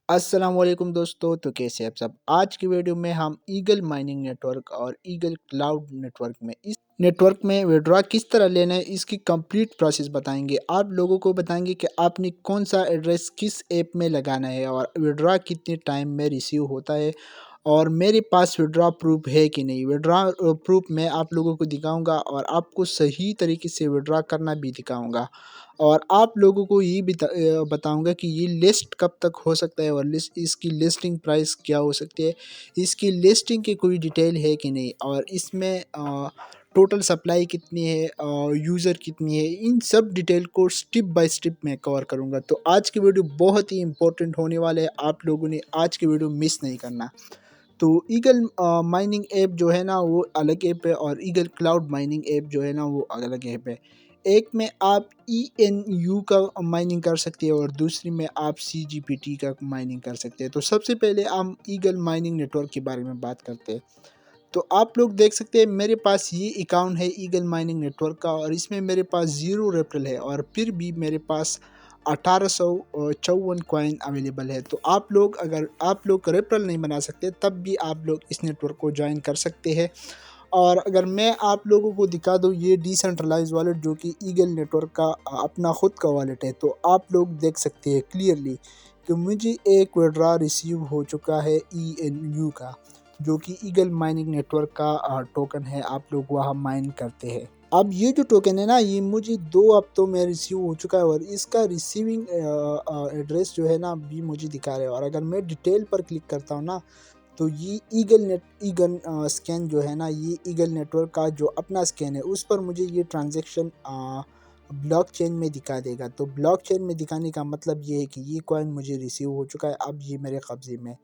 अस्सलाम वालेकुम दोस्तों। तो कैसे हैं आप सब। आज की वीडियो में हम ईगल माइनिंग नेटवर्क और ईगल क्लाउड नेटवर्क में इस नेटवर्क में विड्रॉ किस तरह लेना है इसकी कंप्लीट प्रोसेस बताएंगे। आप लोगों को बताएंगे कि आपने कौन सा एड्रेस किस ऐप में लगाना है और विड्रॉ कितने टाइम में रिसीव होता है और मेरे पास विड्रॉ प्रूफ है कि नहीं। विड्रॉ प्रूफ मैं आप लोगों को दिखाऊंगा और आपको सही तरीके से विड्रॉ करना भी दिखाऊंगा और आप लोगों को ये भी बताऊंगा कि ये लिस्ट कब तक हो सकता है और इसकी लिस्टिंग प्राइस क्या हो सकती है, इसकी लिस्टिंग की कोई डिटेल है कि नहीं और इसमें टोटल सप्लाई कितनी है, यूज़र कितनी है, इन सब डिटेल को स्टेप बाय स्टेप मैं कवर करूंगा। तो आज की वीडियो बहुत ही इंपॉर्टेंट होने वाले है, आप लोगों ने आज की वीडियो मिस नहीं करना। तो ईगल माइनिंग ऐप जो है ना वो अलग ऐप है और ईगल क्लाउड माइनिंग ऐप जो है ना वो अलग ऐप है। एक में आप ENU का माइनिंग कर सकते हैं और दूसरी में आप CGPT का माइनिंग कर सकते हैं। तो सबसे पहले हम ईगल माइनिंग नेटवर्क के बारे में बात करते हैं। तो आप लोग देख सकते हैं मेरे पास ये अकाउंट है ईगल माइनिंग नेटवर्क का और इसमें मेरे पास 0 रेफरल है और फिर भी मेरे पास 1854 कॉइन अवेलेबल है। तो आप लोग अगर आप लोग रेफरल नहीं बना सकते तब भी आप लोग इस नेटवर्क को ज्वाइन कर सकते हैं। और अगर मैं आप लोगों को दिखा दूँ ये डिसेंट्रलाइज वॉलेट जो कि ईगल नेटवर्क का अपना खुद का वॉलेट है, तो आप लोग देख सकते हैं क्लियरली कि मुझे एक विड्रॉ रिसीव हो चुका है ENU का, जो कि ईगल माइनिंग नेटवर्क का टोकन है। आप लोग वहाँ माइन करते हैं। अब ये जो टोकन है ना ये मुझे 2 हफ्तों में रिसीव हो चुका है और इसका रिसीविंग एड्रेस जो है ना अभी मुझे दिखा रहे हैं। और अगर मैं डिटेल पर क्लिक करता हूँ ना तो ये ईगल स्कैन जो है ना ये ईगल नेटवर्क का जो अपना स्कैन है उस पर मुझे ये ट्रांजैक्शन ब्लॉकचेन में दिखा देगा। तो ब्लॉकचेन में दिखाने का मतलब ये है कि ये कॉइन मुझे रिसीव हो चुका है, अब ये मेरे कब्जे में।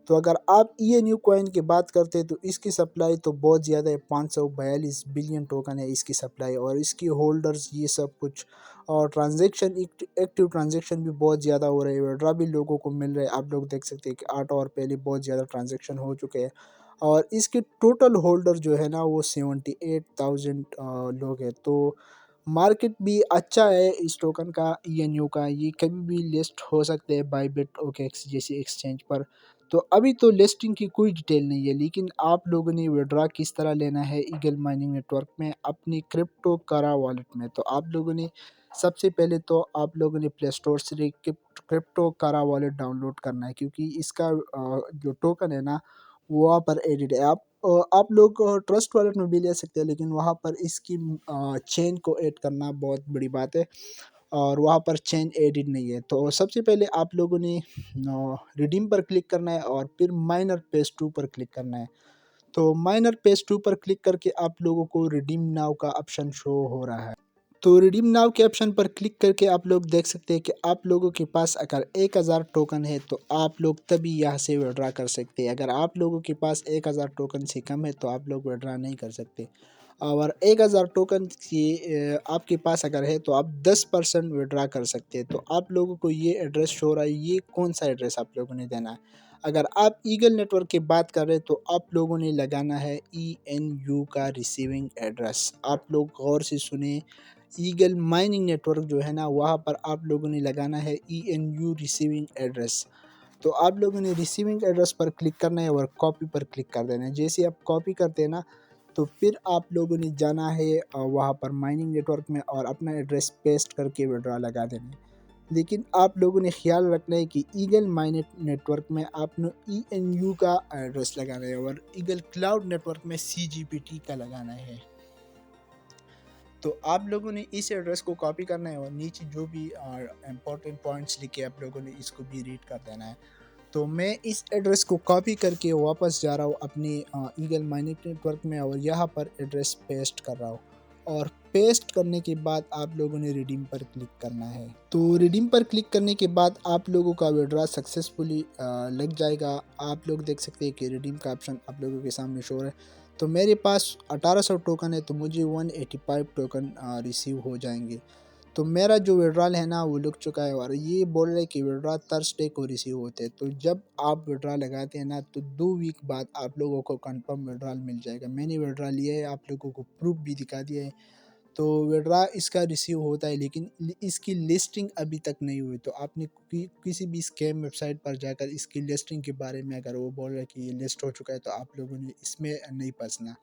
तो अगर आप ENU कॉइन की बात करते हैं तो इसकी सप्लाई तो बहुत ज़्यादा है, 542 बिलियन टोकन है इसकी सप्लाई और इसकी होल्डर्स ये सब कुछ। और ट्रांजैक्शन एक्टिव ट्रांजैक्शन भी बहुत ज़्यादा हो रहे हैं, विड्रॉ भी लोगों को मिल रहे हैं। आप लोग देख सकते हैं कि 8 आवर पहले बहुत ज़्यादा ट्रांजैक्शन हो चुके हैं और इसके टोटल होल्डर जो है ना वो 78,000 लोग हैं। तो मार्केट भी अच्छा है इस टोकन का ENU का, ये कभी भी लिस्ट हो सकते हैं बायबिट OKX जैसी एक्सचेंज पर। तो अभी तो लिस्टिंग की कोई डिटेल नहीं है, लेकिन आप लोगों ने विड्रॉ किस तरह लेना है ईगल माइनिंग नेटवर्क में अपनी क्रिप्टो करा वॉलेट में। तो आप लोगों ने सबसे पहले तो आप लोगों ने प्ले स्टोर से क्रिप्टो करा वॉलेट डाउनलोड करना है, क्योंकि इसका जो टोकन है ना वो वहाँ पर एडिड है। आप लोग ट्रस्ट वॉलेट में भी ले सकते हैं, लेकिन वहाँ पर इसकी चेन को ऐड करना बहुत बड़ी बात है और वहाँ पर चेन एडिड नहीं है। तो सबसे पहले आप लोगों ने रिडीम पर क्लिक करना है और फिर माइनर पेज 2 पर क्लिक करना है। तो माइनर पेज 2 पर क्लिक करके आप लोगों को रिडीम नाउ का ऑप्शन शो हो रहा है। तो रिडीम नाउ के ऑप्शन पर क्लिक करके आप लोग देख सकते हैं कि आप लोगों के पास अगर 1000 टोकन है तो आप लोग तभी यहाँ से विड्रॉ कर सकते हैं। अगर आप लोगों के पास 1000 टोकन से कम है तो आप लोग विड्रॉ नहीं कर सकते। और 1000 टोकन की आपके पास अगर है तो आप 10% विड्रॉ कर सकते हैं। तो आप लोगों को ये एड्रेस शो हो रहा है, ये कौन सा एड्रेस आप लोगों ने देना है। अगर आप ईगल नेटवर्क की बात कर रहे हैं तो आप लोगों ने लगाना है ENU का रिसीविंग एड्रेस। आप लोग गौर से सुने, ईगल माइनिंग नेटवर्क जो है ना वहाँ पर आप लोगों ने लगाना है ENU रिसीविंग एड्रेस। तो आप लोगों ने रिसीविंग एड्रेस पर क्लिक करना है और कॉपी पर क्लिक कर देना है। जैसे आप कॉपी करते हैं ना तो फिर आप लोगों ने जाना है वहाँ पर माइनिंग नेटवर्क में और अपना एड्रेस पेस्ट करके विड्रॉ लगा देना है। लेकिन आप लोगों ने ख्याल रखना है कि ईगल माइनिंग नेटवर्क में आपने ENU का एड्रेस लगाना है और ईगल क्लाउड नेटवर्क में CGPT का लगाना है। तो आप लोगों ने इस एड्रेस को कॉपी करना है और नीचे जो भी इम्पोर्टेंट पॉइंट्स लिखे आप लोगों ने इसको भी रीड कर देना है। तो मैं इस एड्रेस को कॉपी करके वापस जा रहा हूँ अपने ईगल माइनिंग नेटवर्क में और यहाँ पर एड्रेस पेस्ट कर रहा हूँ। और पेस्ट करने के बाद आप लोगों ने रिडीम पर क्लिक करना है। तो रिडीम पर क्लिक करने के बाद आप लोगों का विड्रॉ सक्सेसफुली लग जाएगा। आप लोग देख सकते हैं कि रिडीम का ऑप्शन आप लोगों के सामने शो है। तो मेरे पास 1800 टोकन है तो मुझे 185 टोकन रिसीव हो जाएंगे। तो मेरा जो विड्रॉल है ना वो लग चुका है और ये बोल रहे हैं कि विड्रॉ थर्सडे को रिसीव होते हैं। तो जब आप विड्रॉ लगाते हैं ना तो 2 वीक बाद आप लोगों को कंफर्म विड्रॉल मिल जाएगा। मैंने विड्रॉ लिया है, आप लोगों को प्रूफ भी दिखा दिया है। तो विड्रा इसका रिसीव होता है, लेकिन इसकी लिस्टिंग अभी तक नहीं हुई। तो आपने किसी भी स्कैम वेबसाइट पर जाकर इसकी लिस्टिंग के बारे में अगर वो बोल रहे हैं कि ये लिस्ट हो चुका है, तो आप लोगों ने इसमें नहीं फंसना।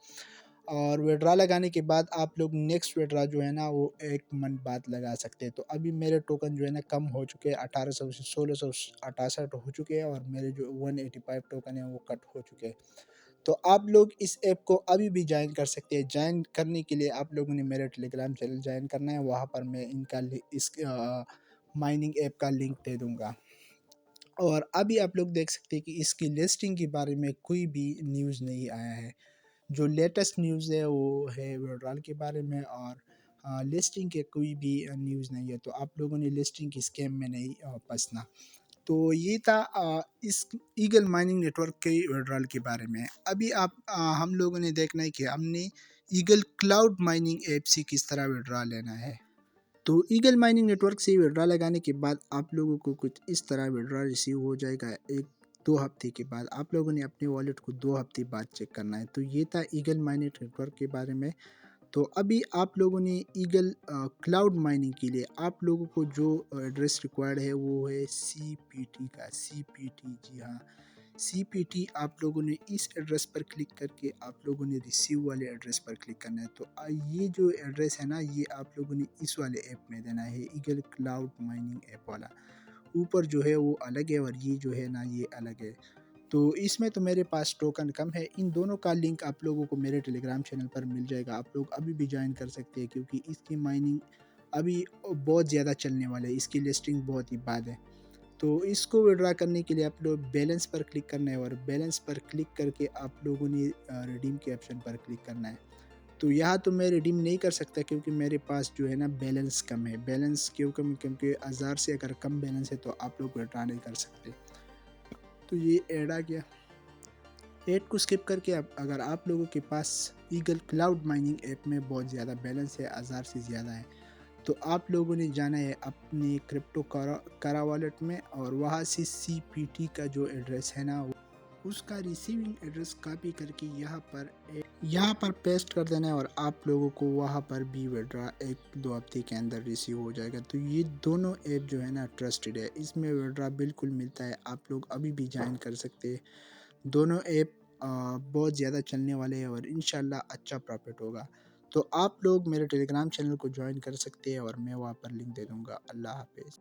और विड्रा लगाने के बाद आप लोग नेक्स्ट विड्रा जो है ना वो 1 मंथ बाद लगा सकते हैं। तो अभी मेरे टोकन जो है ना कम हो चुके हैं, 1800 से 1668 हो चुके हैं, और मेरे जो 185 टोकन है वो कट हो चुके हैं। तो आप लोग इस ऐप को अभी भी ज्वाइन कर सकते हैं। ज्वाइन करने के लिए आप लोगों ने मेरा टेलीग्राम चैनल ज्वाइन करना है, वहाँ पर मैं इनका इस माइनिंग ऐप का लिंक दे दूँगा। और अभी आप लोग देख सकते हैं कि इसकी लिस्टिंग के बारे में कोई भी न्यूज़ नहीं आया है। जो लेटेस्ट न्यूज़ है वो है विड्रॉल के बारे में, और लिस्टिंग के कोई भी न्यूज़ नहीं है। तो आप लोगों ने लिस्टिंग के स्कैम में नहीं फंसना। तो ये था इस ईगल माइनिंग नेटवर्क के विड्रॉल के बारे में। अभी हम लोगों ने देखना है कि हमने ईगल क्लाउड माइनिंग ऐप से किस तरह विड्रॉल लेना है। तो ईगल माइनिंग नेटवर्क से विड्रॉल लगाने के बाद आप लोगों को कुछ इस तरह विड्रॉल रिसीव हो जाएगा। 1-2 हफ्ते के बाद आप लोगों ने अपने वॉलेट को 2 हफ्ते बाद चेक करना है। तो ये था ईगल माइनिंग नेटवर्क के बारे में। तो अभी आप लोगों ने ईगल क्लाउड माइनिंग के लिए आप लोगों को जो एड्रेस रिक्वायर्ड है वो है CPT का। CPT, जी हाँ, CPT आप लोगों ने इस एड्रेस पर क्लिक करके आप लोगों ने रिसीव वाले एड्रेस पर क्लिक करना है। तो ये जो एड्रेस है ना ये आप लोगों ने इस वाले ऐप में देना है, ईगल क्लाउड माइनिंग ऐप वाला। ऊपर जो है वो अलग है और ये जो है ना ये अलग है। तो इसमें तो मेरे पास टोकन कम है। इन दोनों का लिंक आप लोगों को मेरे टेलीग्राम चैनल पर मिल जाएगा। आप लोग अभी भी ज्वाइन कर सकते हैं, क्योंकि इसकी माइनिंग अभी बहुत ज़्यादा चलने वाले है, इसकी लिस्टिंग बहुत ही बाद है। तो इसको विड्रा करने के लिए आप लोग बैलेंस पर क्लिक करना है, और बैलेंस पर क्लिक करके आप लोगों ने रिडीम के ऑप्शन पर क्लिक करना है। तो यहाँ तो मैं रिडीम नहीं कर सकता, क्योंकि मेरे पास जो है ना बैलेंस कम है। बैलेंस क्यों कम? क्योंकि 1000 से अगर कम बैलेंस है तो आप लोग विड्रा नहीं कर सकते। तो ये ऐड आ गया। ऐड को स्किप करके अब अगर आप लोगों के पास ईगल क्लाउड माइनिंग ऐप में बहुत ज़्यादा बैलेंस है, 1000 से ज़्यादा है, तो आप लोगों ने जाना है अपने क्रिप्टो करा वॉलेट में, और वहाँ से CPT का जो एड्रेस है ना उसका रिसीविंग एड्रेस कॉपी करके यहाँ पर पेस्ट कर देना है, और आप लोगों को वहाँ पर भी विड्रा 1-2 हफ्ते के अंदर रिसीव हो जाएगा। तो ये दोनों ऐप जो है ना ट्रस्टेड है, इसमें विड्रा बिल्कुल मिलता है। आप लोग अभी भी ज्वाइन कर सकते हैं। दोनों ऐप बहुत ज़्यादा चलने वाले हैं, और इंशाल्लाह अच्छा प्रॉफिट होगा। तो आप लोग मेरे टेलीग्राम चैनल को ज्वाइन कर सकते हैं, और मैं वहाँ पर लिंक दे दूँगा। अल्लाह हाफ़िज़।